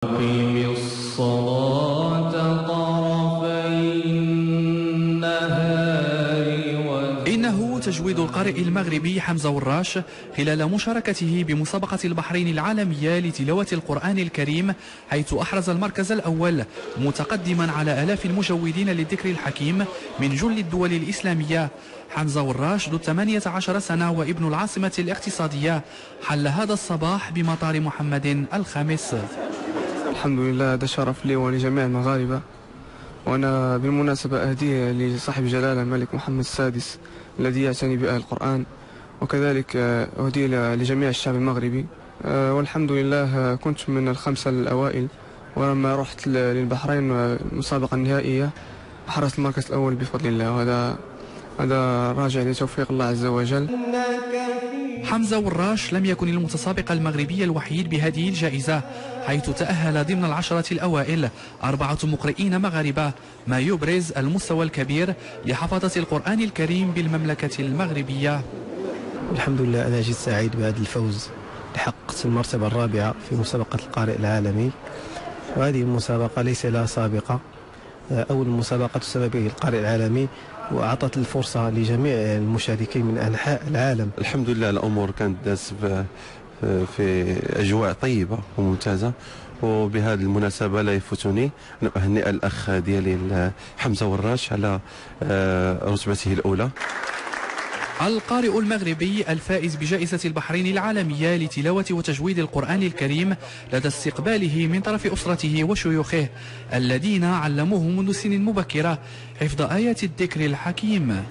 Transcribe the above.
أقيم الصلاة طرفي النهار. إنه تجويد القارئ المغربي حمزة وراش خلال مشاركته بمسابقة البحرين العالمية لتلاوة القرآن الكريم، حيث أحرز المركز الأول متقدما على آلاف المجودين للذكر الحكيم من جل الدول الإسلامية. حمزة وراش ذو 18 سنة وابن العاصمة الاقتصادية حل هذا الصباح بمطار محمد الخامس. الحمد لله، هذا شرف لي ولجميع المغاربة، وأنا بالمناسبة أهديه لصاحب جلالة الملك محمد السادس الذي يعتني بأهل القرآن، وكذلك أهديه لجميع الشعب المغربي. والحمد لله كنت من الخمسة الأوائل، ولما رحت للبحرين المسابقة النهائية حرزت المركز الأول بفضل الله، وهذا راجع لتوفيق الله عز وجل. حمزة وراش لم يكن المتسابق المغربي الوحيد بهذه الجائزة، حيث تأهل ضمن العشرة الأوائل 4 مقرئين مغاربة، ما يبرز المستوى الكبير لحفظة القرآن الكريم بالمملكة المغربية. الحمد لله، أنا جد سعيد بهذا الفوز، حققت المرتبة الرابعة في مسابقة القارئ العالمي، وهذه المسابقة ليس لها سابقة، أول مسابقة تسمى به القارئ العالمي، وأعطت الفرصة لجميع المشاركين من أنحاء العالم. الحمد لله الأمور كانت داس في أجواء طيبة وممتازة، وبهذه المناسبة لا يفوتني أن أهنئ الأخ ديالي حمزة وراش على رتبته الأولى. القارئ المغربي الفائز بجائزة البحرين العالمية لتلاوة وتجويد القرآن الكريم لدى استقباله من طرف أسرته وشيوخه الذين علموه منذ سن مبكرة حفظ آيات الذكر الحكيم.